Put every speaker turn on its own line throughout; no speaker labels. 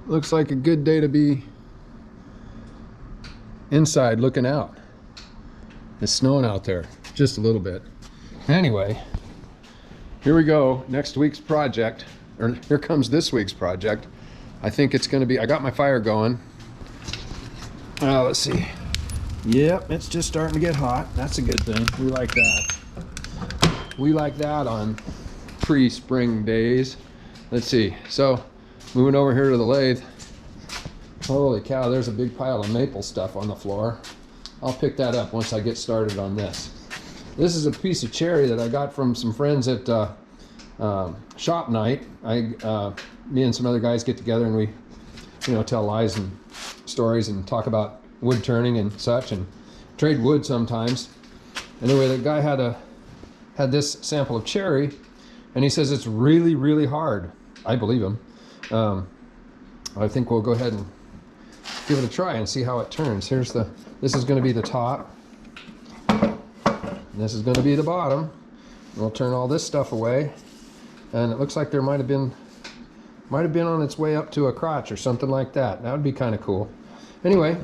Looks like a good day to be inside looking out. It's snowing out there, just a little bit. Anyway, here we go. Next week's project, or here comes this week's project. I think it's going to be, I got my fire going. Let's see. Yep, it's just starting to get hot. That's a good thing. We like that. We like that on pre-spring days. Let's see. So, moving over here to the lathe. Holy cow, there's a big pile of maple stuff on the floor. I'll pick that up once I get started on this. This is a piece of cherry that I got from some friends at shop night. Me and some other guys get together and we, tell lies and stories and talk about wood turning and such, and trade wood sometimes. Anyway, the guy had this sample of cherry, and he says it's really, really hard. I believe him. I think we'll go ahead and give it a try and see how it turns. This is going to be the top. And this is going to be the bottom. We'll turn all this stuff away, and it looks like there might have been on its way up to a crotch or something like that. That would be kind of cool. Anyway,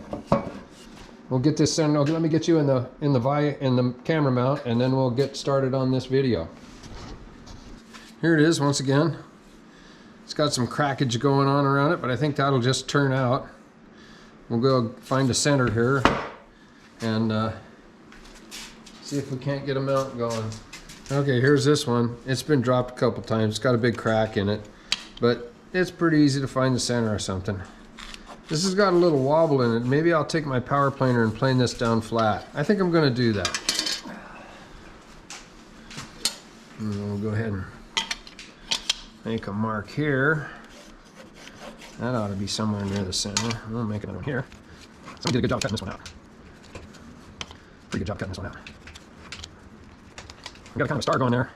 we'll get this in. Let me get you in the camera mount, and then we'll get started on this video. Here it is once again. It's got some crackage going on around it, but I think that'll just turn out. We'll go find a center here and see if we can't get a mount going. Okay, here's this one. It's been dropped a couple times. It's got a big crack in it, but it's pretty easy to find the center or something. This has got a little wobble in it. Maybe I'll take my power planer and plane this down flat. I think I'm going to do that. And we'll go ahead and make a mark here. That ought to be somewhere near the center. We'll make another one here. Somebody did a good job cutting this one out. Pretty good job cutting this one out. We got a kind of a star going there.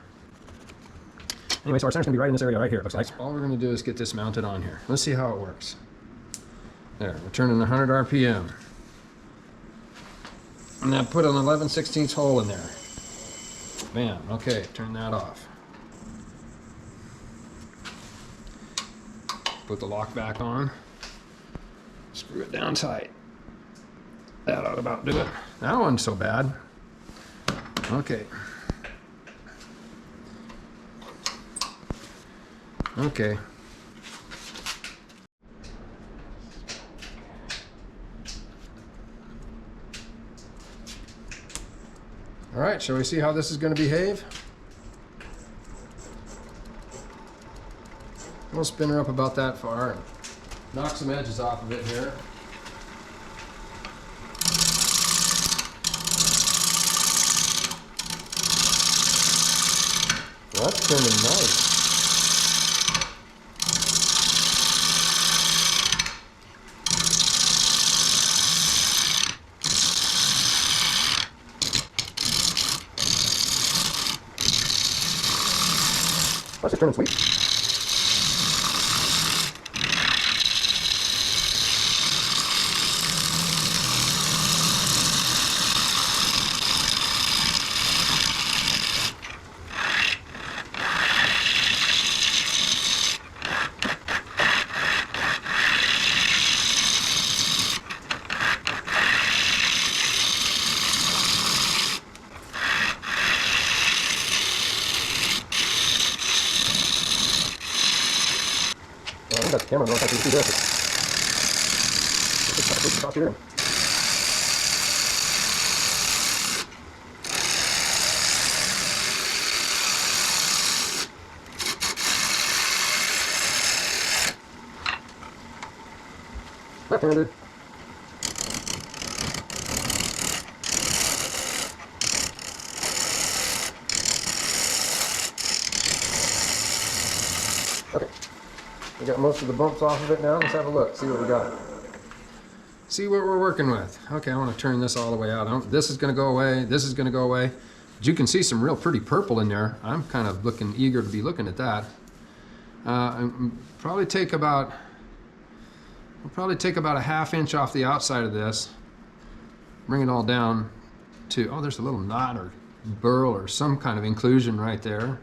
Anyway, so our center's going to be right in this area right here, it looks like. All we're going to do is get this mounted on here. Let's see how it works. There, we're turning 100 RPM. And I put an 11/16 hole in there. Bam, okay, turn that off. Put the lock back on. Screw it down tight. That ought to about do it. That wasn't so bad. Okay. Okay. All right, shall we see how this is going to behave? We'll spin her up about that far and knock some edges off of it here. Well, that's turning nice. Let's just turn it sweet. I think that's the camera. I don't know if I can see this. It's across here. Left-handed. Okay. We got most of the bumps off of it now. Let's have a look, see what we got. See what we're working with. Okay, I want to turn this all the way out. This is going to go away. This is going to go away. But you can see some real pretty purple in there. I'm kind of eager to be looking at that. We'll probably take about a ½ inch off the outside of this. Bring it all down to, oh, there's a little knot or burl or some kind of inclusion right there.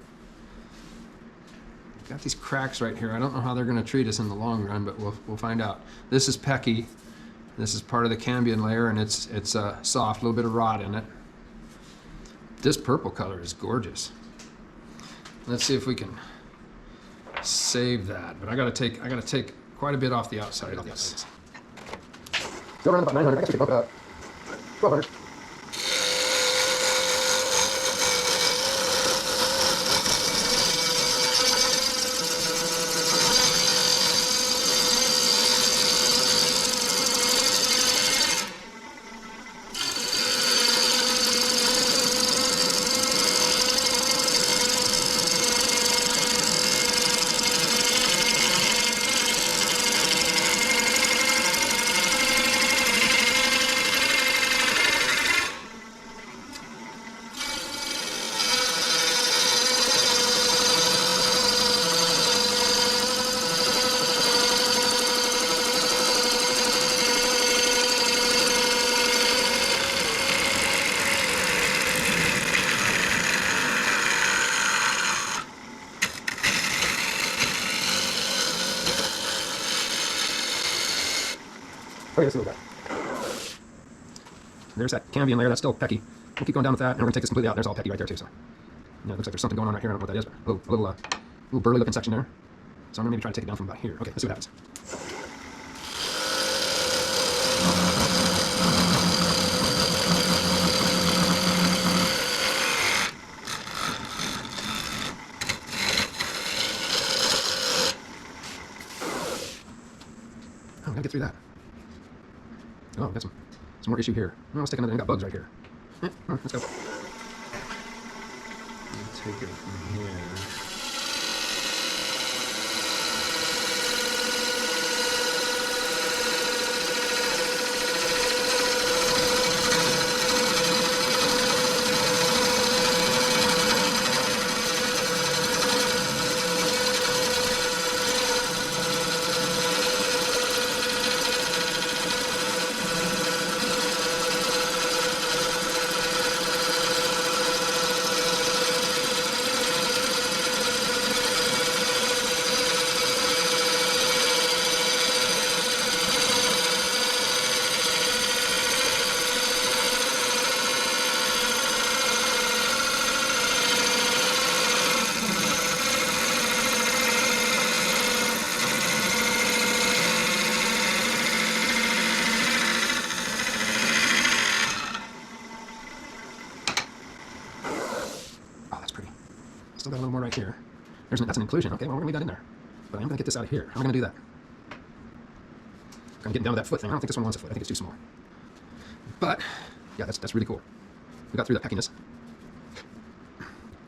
got these cracks right here. I don't know how they're going to treat us in the long run, but we'll find out. This is Pecky. This is part of the cambium layer, and it's soft, a little bit of rot in it. This purple color is gorgeous. Let's see if we can save that. But I gotta take quite a bit off the outside of this. Go around about 900. I guess we can bump it up. 1200. Okay, let's see what we got. There's that cambium layer. That's still Pecky. We'll keep going down with that, and we're going to take this completely out. There's all Pecky right there, too. So, yeah, it looks like there's something going on right here. I don't know what that is, but a little burly looking section there. So I'm going to maybe try to take it down from about here. Okay, let's see what happens. Oh, we got to get through that. Oh, got some more issue here. Oh, let's take another. I got bugs right here. Yeah, let's go. Take it from here. Still got a little more right here. That's an inclusion. Okay, well, we're going to leave that in there. But I'm going to get this out of here. How am I going to do that? I'm getting down to that foot thing. I don't think this one wants a foot. I think it's too small. But, yeah, that's really cool. We got through that peckiness.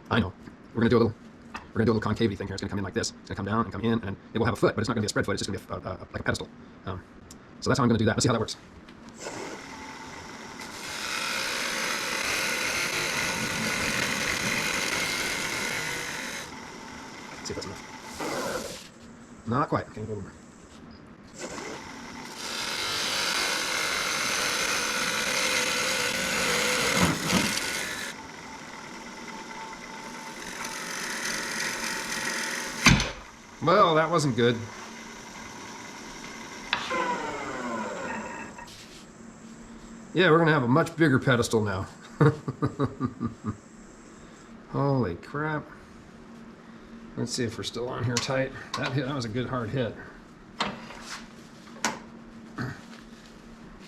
I know. We're going to do a little concavity thing here. It's going to come in like this. It's going to come down and come in, and it will have a foot, but it's not going to be a spread foot. It's just going to be like a pedestal. So that's how I'm going to do that. Let's see how that works. See if that's enough. Not quite. Okay, a little more. Well, that wasn't good. Yeah, we're going to have a much bigger pedestal now. Holy crap. Let's see if we're still on here tight. That was a good hard hit.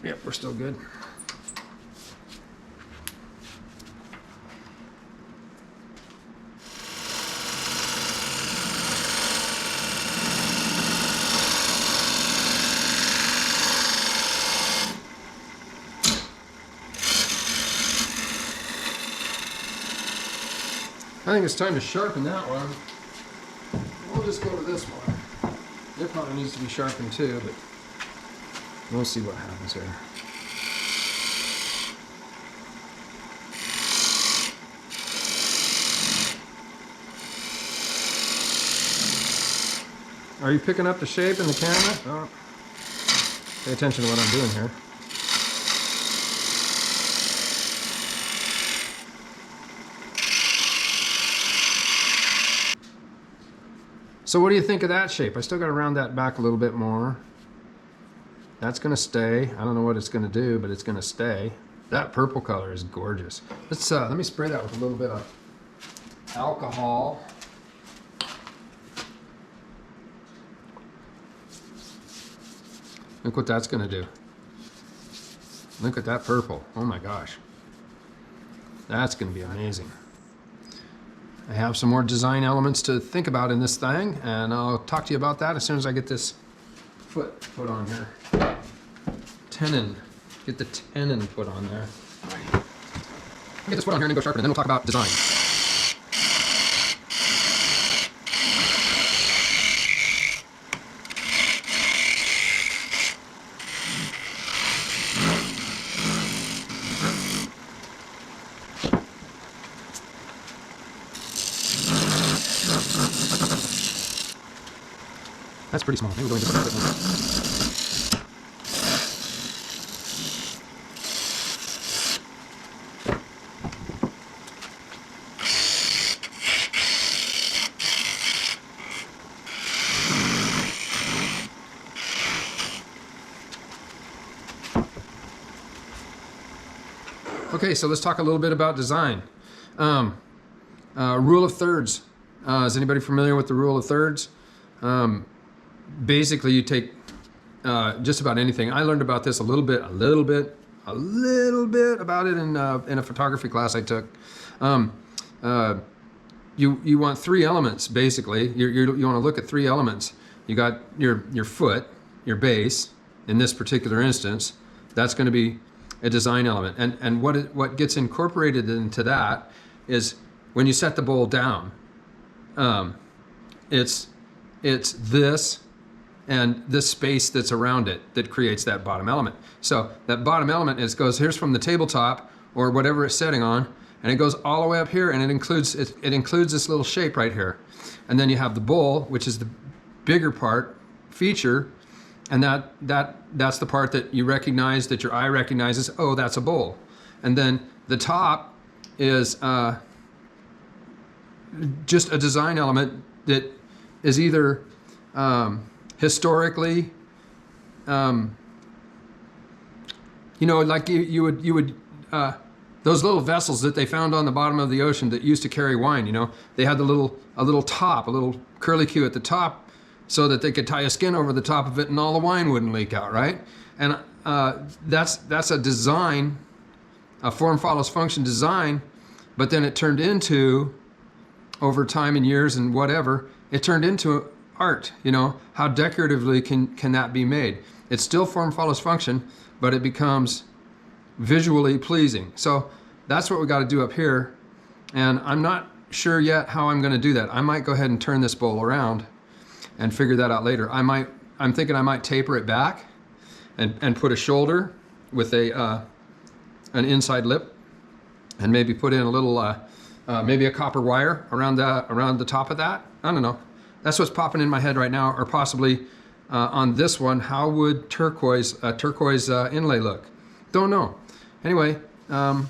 Yep, we're still good. I think it's time to sharpen that one. We'll just go to this one. It probably needs to be sharpened too, but we'll see what happens here. Are you picking up the shape in the camera? Oh. Pay attention to what I'm doing here. So what do you think of that shape? I still got to round that back a little bit more. That's going to stay. I don't know what it's going to do, but it's going to stay. That purple color is gorgeous. Let me spray that with a little bit of alcohol. Look what that's going to do. Look at that purple. Oh my gosh. That's going to be amazing. I have some more design elements to think about in this thing, and I'll talk to you about that as soon as I get this foot put on here. Tenon. Get the tenon put on there. Get this foot on here and then go sharpen, and then we'll talk about design. That's pretty small. Maybe we'll go into a bit more. Okay, so let's talk a little bit about design. Rule of thirds. Is anybody familiar with the rule of thirds? Basically, you take just about anything. I learned about this a little bit about it in a photography class I took. You want three elements basically. You want to look at three elements. You got your foot, your base. In this particular instance, that's going to be a design element. And what gets incorporated into that is when you set the bowl down. It's this and this space that's around it that creates that bottom element. So that bottom element here's from the tabletop or whatever it's setting on, and it goes all the way up here, and it includes this little shape right here. And then you have the bowl, which is the bigger feature, and that's the part that you recognize, that your eye recognizes, oh, that's a bowl. And then the top is just a design element that is either historically, like you would those little vessels that they found on the bottom of the ocean that used to carry wine. They had a little top, a little curlicue at the top, so that they could tie a skin over the top of it and all the wine wouldn't leak out, right? And that's a design, a form follows function design, but then it turned into, over time and years and whatever, it turned into art. How decoratively can that be made? It's still form follows function, but it becomes visually pleasing. So that's what we got to do up here, and I'm not sure yet how I'm going to do that. I might go ahead and turn this bowl around and figure that out later. I'm thinking I might taper it back and put a shoulder with an inside lip, and maybe put in a little maybe a copper wire around the top of that. I don't know. That's what's popping in my head right now. Or possibly on this one, how would turquoise inlay look? Don't know. Anyway, I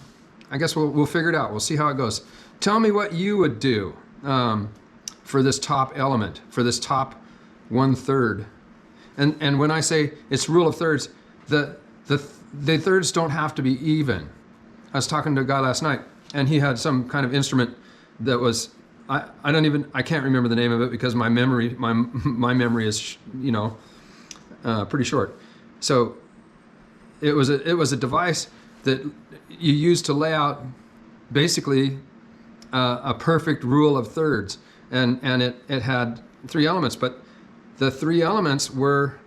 guess we'll figure it out. We'll see how it goes. Tell me what you would do for this top element, for this top 1/3. And when I say it's rule of thirds, the thirds don't have to be even. I was talking to a guy last night, and he had some kind of instrument that was, I can't remember the name of it because my memory is pretty short. So it was a device that you use to lay out basically a perfect rule of thirds, and it had three elements, but the three elements were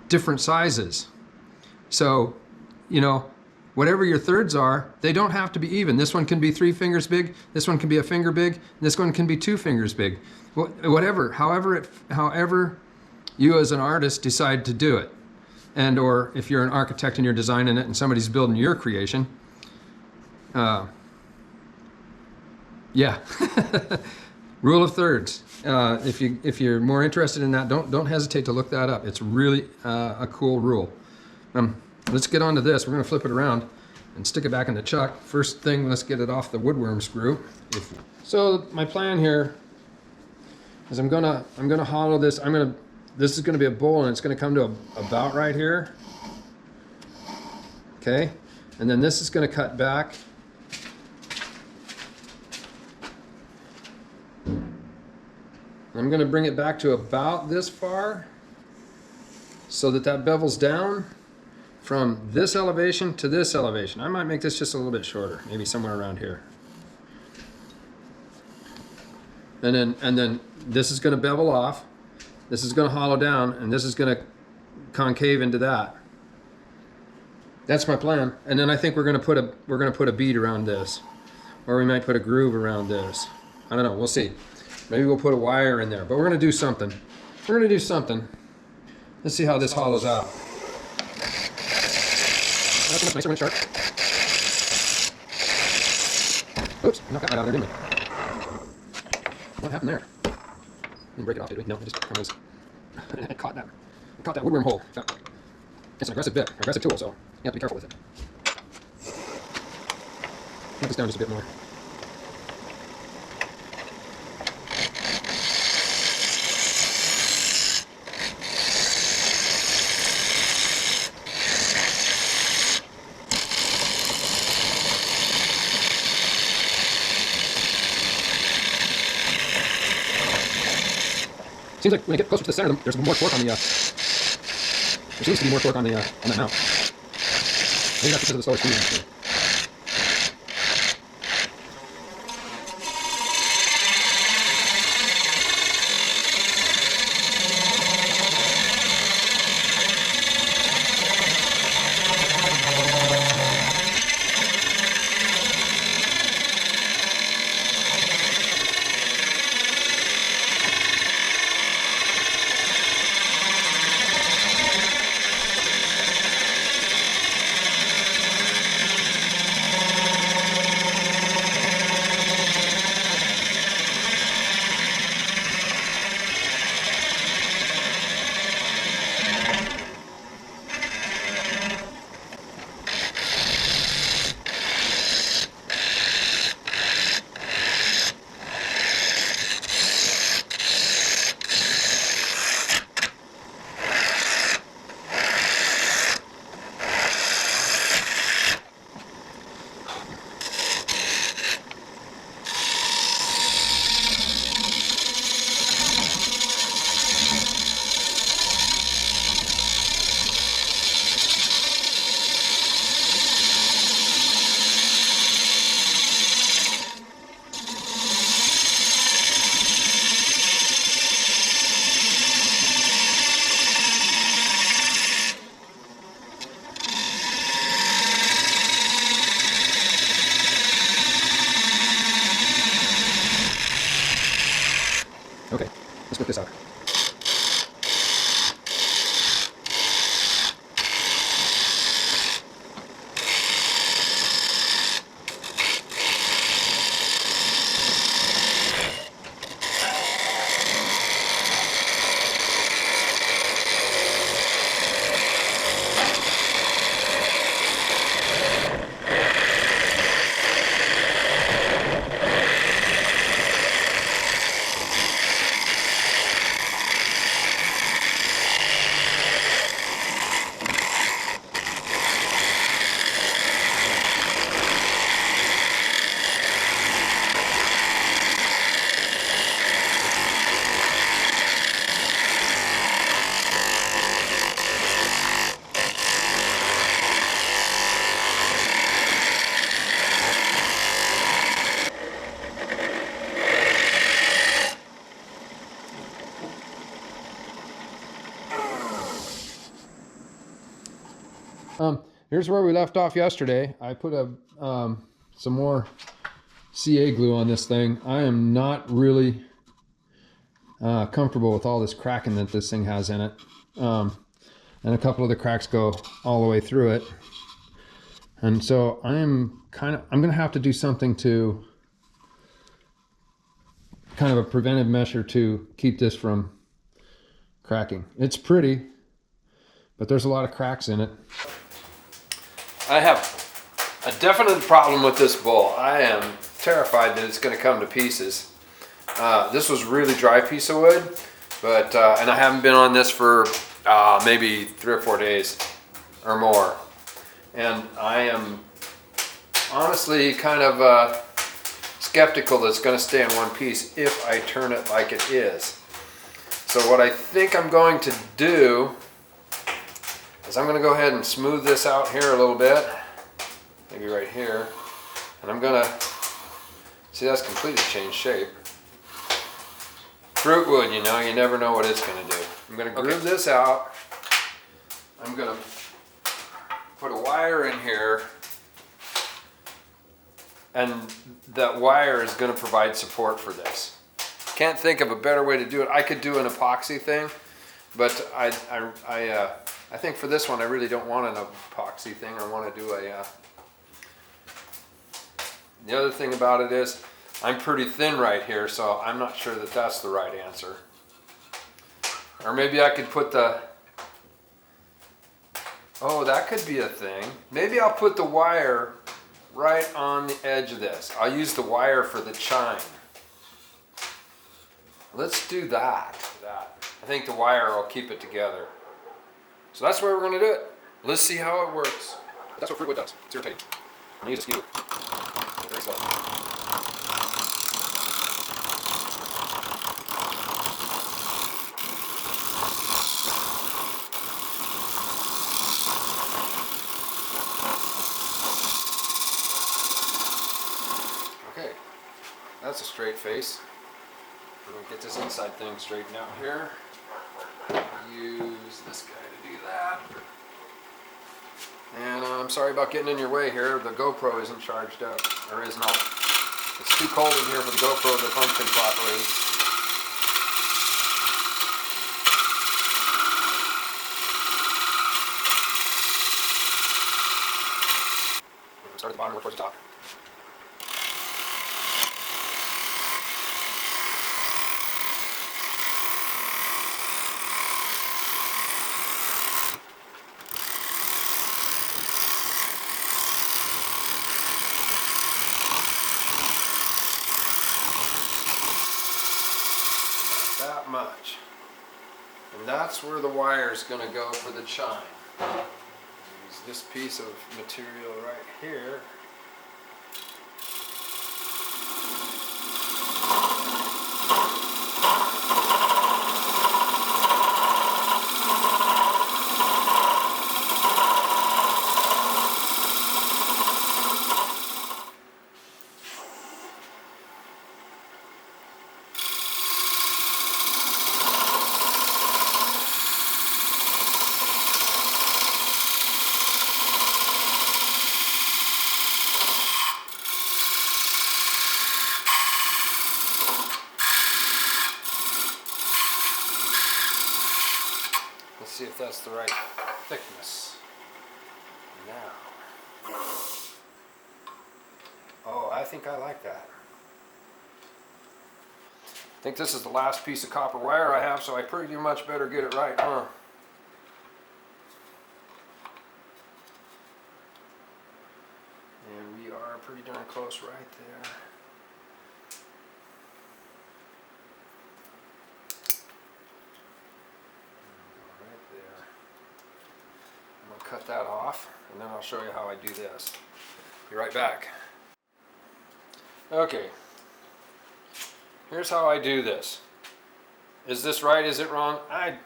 different sizes. So whatever your thirds are, they don't have to be even. This one can be 3 fingers big, this one can be a finger big, and this one can be 2 fingers big. Whatever, however you as an artist decide to do it. And or if you're an architect and you're designing it and somebody's building your creation, yeah. Rule of thirds. If you're more interested in that, don't hesitate to look that up. It's really a cool rule. Let's get on to this. We're going to flip it around and stick it back in the chuck. First thing, let's get it off the woodworm screw. So my plan here is I'm gonna hollow this. This is gonna be a bowl, and it's gonna come to about right here. Okay, and then this is gonna cut back. I'm gonna bring it back to about this far, so that bevels down from this elevation to this elevation. I might make this just a little bit shorter, maybe somewhere around here. And then this is going to bevel off, this is going to hollow down, and this is going to concave into that. That's my plan. And then I think we're going to put a bead around this, or we might put a groove around this. I don't know. We'll see. Maybe we'll put a wire in there, but we're going to do something. We're going to do something. Let's see how this hollows out. That's enough, nicer when it's sharp. Oops, knocked that right out of there, didn't we? What happened there? Didn't break it off, did we? No, I just almost I caught that woodworm hole. It's an aggressive bit, aggressive tool, so you have to be careful with it. Put this down just a bit more. Seems like when I get closer to the center, there's more torque on the. There seems to be more torque on the on that mount. Maybe that's because of the slower speed. Actually. Okay, let's work this out. Here's where we left off yesterday. I put some more CA glue on this thing. I am not really comfortable with all this cracking that this thing has in it. And a couple of the cracks go all the way through it. And so I'm gonna have to do something to kind of a preventive measure to keep this from cracking. It's pretty, but there's a lot of cracks in it. I have a definite problem with this bowl. I am terrified that it's going to come to pieces. This was really dry piece of wood, but and I haven't been on this for maybe 3 or 4 days or more, and I am honestly kind of skeptical that it's going to stay in one piece if I turn it like it is. So what I think I'm going to do is I'm going to go ahead and smooth this out here a little bit, maybe right here, and I'm going to, see, that's completely changed shape. Fruit wood, you know, you never know what it's going to do. I'm going to groove this out. I'm going to put a wire in here, and that wire is going to provide support for this. Can't think of a better way to do it. I could do an epoxy thing, but I think for this one I really don't want an epoxy thing. I want to do a. The other thing about it is I'm pretty thin right here, so I'm not sure that that's the right answer. Or maybe I could put the. Oh, that could be a thing. Maybe I'll put the wire right on the edge of this. I'll use the wire for the chine. Let's do that. I think the wire will keep it together. So that's where we're going to do it. Let's see how it works. That's what fruit wood does. It's irritating. I'm going to use a skewer. Very slow. Okay, that's a straight face. We're going to get this inside thing straightened out here. Use this guy to do that. And I'm sorry about getting in your way here. The GoPro isn't charged up, or is not. It's too cold in here for the GoPro to function properly. Start at the bottom, work towards the top. That much. And that's where the wire is going to go for the chine. Use this piece of material right here. Let's see if that's the right thickness. Now. Oh, I think I like that. I think this is the last piece of copper wire I have, so I pretty much better get it right, huh? And we are pretty darn close right there. Cut that off, and then I'll show you how I do this. Be right back. Okay, here's how I do this. Is this right? Is it wrong? I'm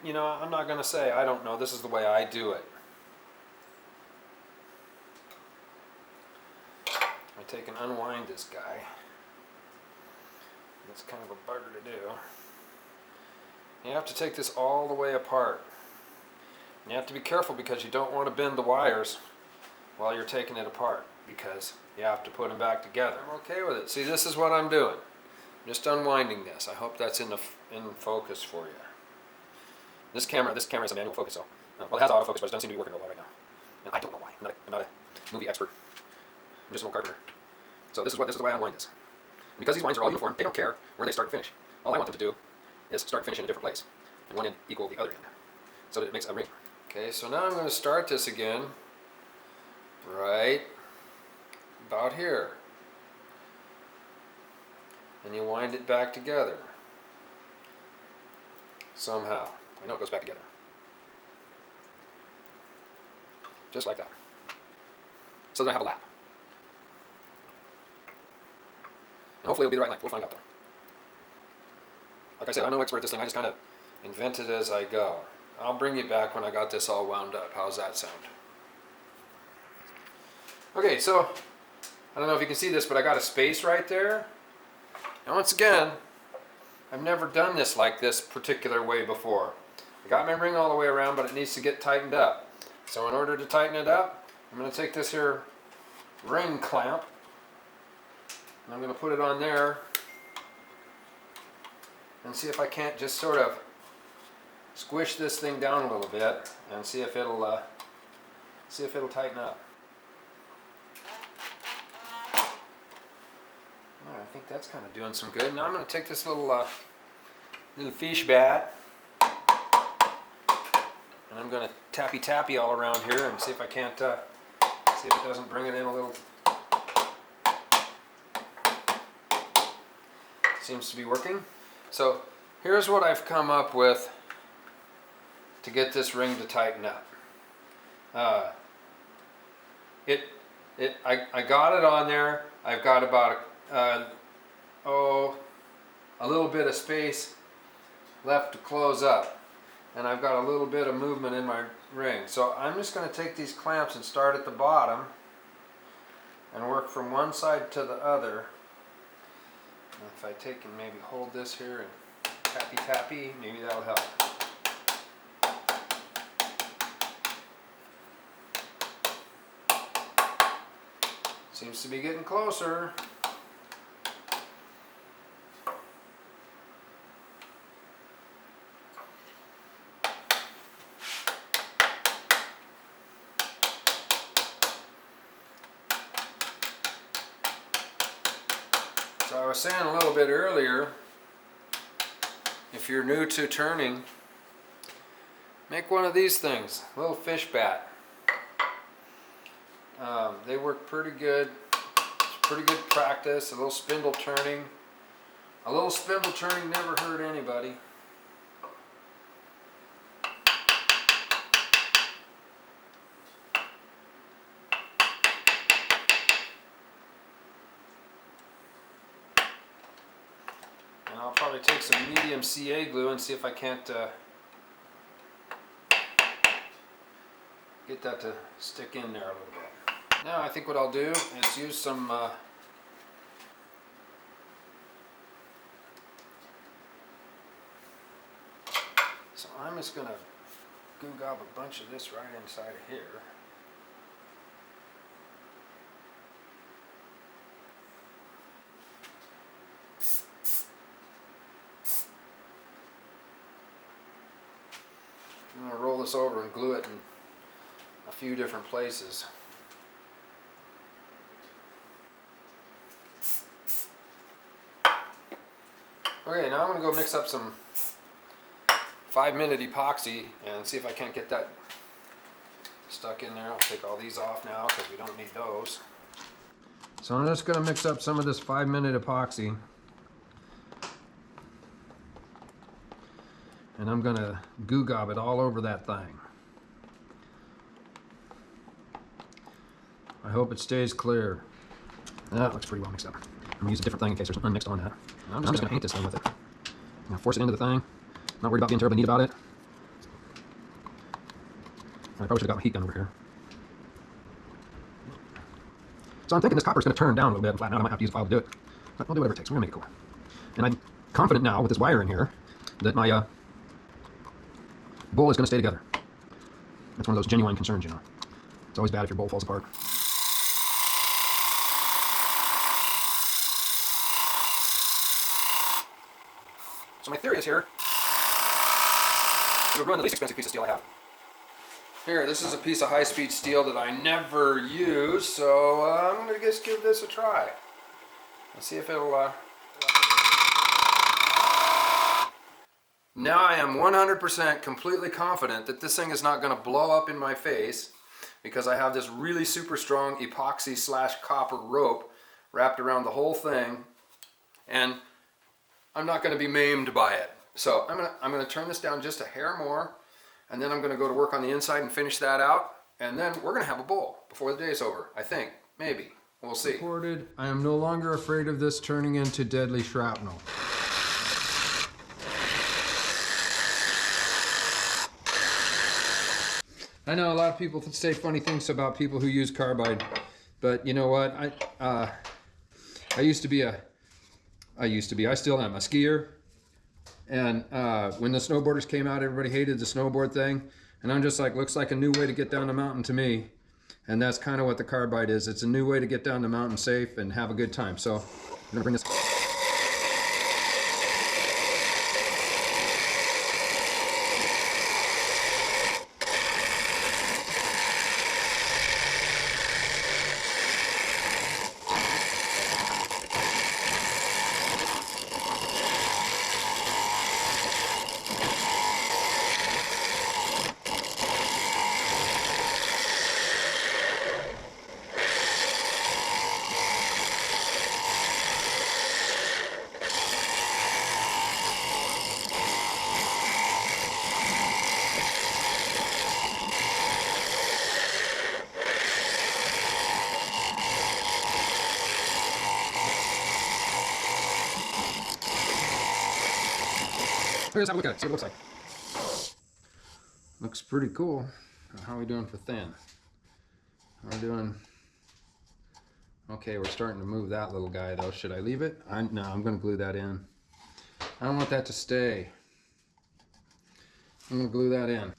not going to say. I don't know. This is the way I do it. I take and unwind this guy. That's kind of a bugger to do. You have to take this all the way apart. You have to be careful because you don't want to bend the wires while you're taking it apart, because you have to put them back together. I'm okay with it. See, this is what I'm doing. Just unwinding this. I hope that's in focus for you. This camera is a manual focus, so well, it has autofocus, but it doesn't seem to be working real well right now. And I don't know why. I'm not a movie expert. I'm just a little carpenter. So this is the way I unwind this. And because these winds are all uniform, they don't care where they start and finish. All I want them to do is start and finish in a different place, and one end equal the other end, so that it makes a ring. Okay, so now I'm going to start this again, right about here. and you wind it back together. Somehow. I know it goes back together. Just like that. So then I have a lap. And hopefully it'll be the right length. We'll find out though. Like I said, I'm no expert at this thing. I just kind of invent it as I go. I'll bring you back when I got this all wound up. How's that sound? Okay, so I don't know if you can see this, but I got a space right there. And once again, I've never done this like this particular way before. I got my ring all the way around, but it needs to get tightened up. So in order to tighten it up, I'm going to take this here ring clamp, and I'm going to put it on there and see if I can't just sort of squish this thing down a little bit and see if it'll tighten up. I think that's kind of doing some good. Now I'm going to take this little fish bat and I'm going to tappy all around here and see if I can't see if it doesn't bring it in a little. Seems to be working. So here's what I've come up with to get this ring to tighten up. I got it on there. I've got about a little bit of space left to close up, and I've got a little bit of movement in my ring. So I'm just going to take these clamps and start at the bottom and work from one side to the other. And if I take and maybe hold this here and tappy, maybe that'll help. Seems to be getting closer. So I was saying a little bit earlier, if you're new to turning, make one of these things, a little fish bat. They work pretty good. It's pretty good practice. A little spindle turning. A little spindle turning never hurt anybody. And I'll probably take some medium CA glue and see if I can't get that to stick in there a little bit. Now I think what I'll do is use some so I'm just going to goo gob a bunch of this right inside of here. I'm going to roll this over and glue it in a few different places. Okay, now I'm going to go mix up some 5-minute epoxy and see if I can't get that stuck in there. I'll take all these off now because we don't need those. So I'm just going to mix up some of this 5-minute epoxy. And I'm going to goo gob it all over that thing. I hope it stays clear. That looks pretty well mixed up. I'm going to use a different thing in case there's unmixed on that. I'm just going to paint this thing with it. I'm going to force it into the thing. Not worried about being terribly neat about it. I probably should have got my heat gun over here. So I'm thinking this copper is going to turn down a little bit and flatten out. I might have to use a file to do it. But we'll do whatever it takes. We're going to make it cool. And I'm confident now with this wire in here that my bowl is going to stay together. That's one of those genuine concerns, you know. It's always bad if your bowl falls apart. So my theory is here, we'll run the least expensive piece of steel I have. Here, this is a piece of high-speed steel that I never use, so I'm going to just give this a try. Let's see if it'll... Now I am 100% completely confident that this thing is not going to blow up in my face because I have this really super strong epoxy / copper rope wrapped around the whole thing. And I'm not going to be maimed by it. So I'm gonna turn this down just a hair more, and then I'm going to go to work on the inside and finish that out, and then we're going to have a bowl before the day's over. I think, maybe. We'll see. Reported, I am no longer afraid of this turning into deadly shrapnel. I know a lot of people say funny things about people who use carbide, but you know what? I still am a skier. And when the snowboarders came out, everybody hated the snowboard thing. And I'm just like, looks like a new way to get down the mountain to me. And that's kind of what the carbide is. It's a new way to get down the mountain safe and have a good time. So I'm gonna bring this. Let's have a look at it, see what it looks like. Looks pretty cool. How are we doing for thin? How are we doing? Okay, we're starting to move that little guy though. Should I leave it? No, I'm gonna glue that in. I don't want that to stay. I'm gonna glue that in.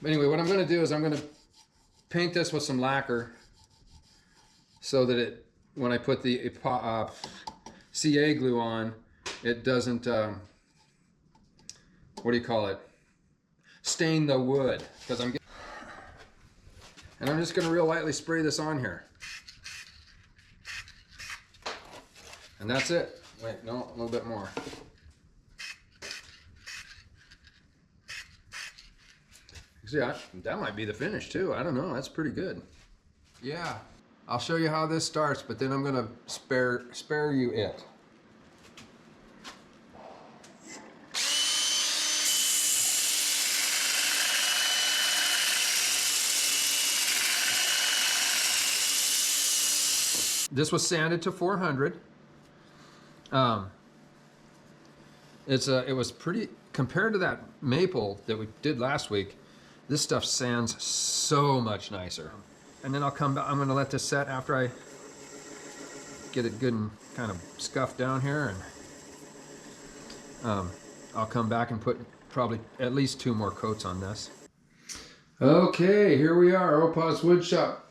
But anyway, what I'm gonna do is I'm gonna paint this with some lacquer so that it, when I put the CA glue on, it doesn't, what do you call it? Stain the wood. And I'm just gonna real lightly spray this on here. And that's it. Wait, no, a little bit more. See, that might be the finish too. I don't know, that's pretty good. Yeah, I'll show you how this starts, but then I'm gonna spare you it. This was sanded to 400. It was pretty, compared to that maple that we did last week, this stuff sands so much nicer. And then I'll come back, I'm gonna let this set after I get it good and kind of scuffed down here, and I'll come back and put probably at least 2 more coats on this. Okay, here we are, Opaw's Woodshop,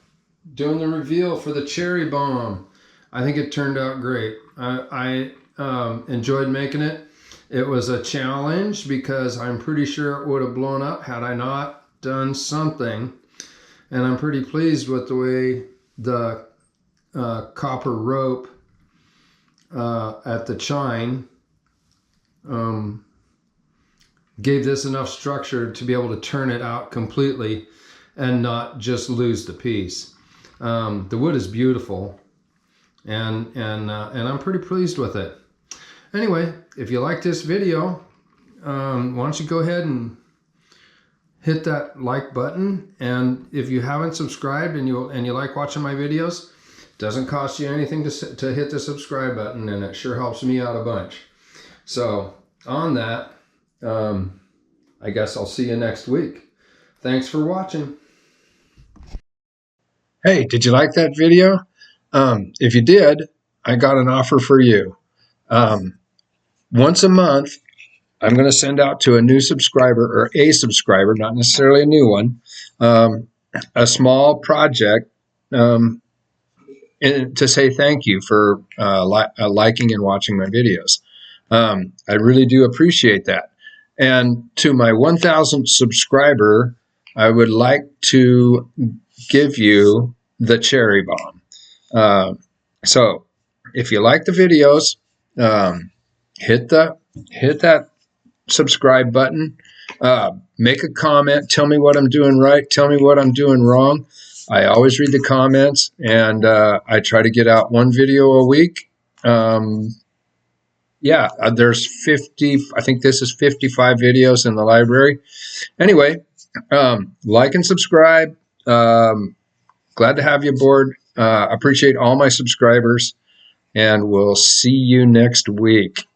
doing the reveal for the cherry bomb. I think it turned out great. I enjoyed making it. It was a challenge because I'm pretty sure it would have blown up had I not done something. And I'm pretty pleased with the way the copper rope at the chine gave this enough structure to be able to turn it out completely and not just lose the piece. The wood is beautiful, and I'm pretty pleased with it. Anyway, if you like this video, why don't you go ahead and hit that like button, and if you haven't subscribed and you like watching my videos, it doesn't cost you anything to hit the subscribe button, and it sure helps me out a bunch. So on that, I guess I'll see you next week. Thanks for watching. Hey, did you like that video? If you did, I got an offer for you. Once a month, I'm going to send out to a new subscriber, or a subscriber, not necessarily a new one, a small project to say thank you for liking and watching my videos. I really do appreciate that. And to my 1,000th subscriber, I would like to give you the cherry bomb. So if you like the videos, hit that subscribe button, make a comment, tell me what I'm doing right, tell me what I'm doing wrong. I always read the comments, and I try to get out 1 video a week. yeah, there's 50, I think this is 55 videos in the library. Anyway, like and subscribe. Glad to have you aboard. Appreciate all my subscribers, and we'll see you next week.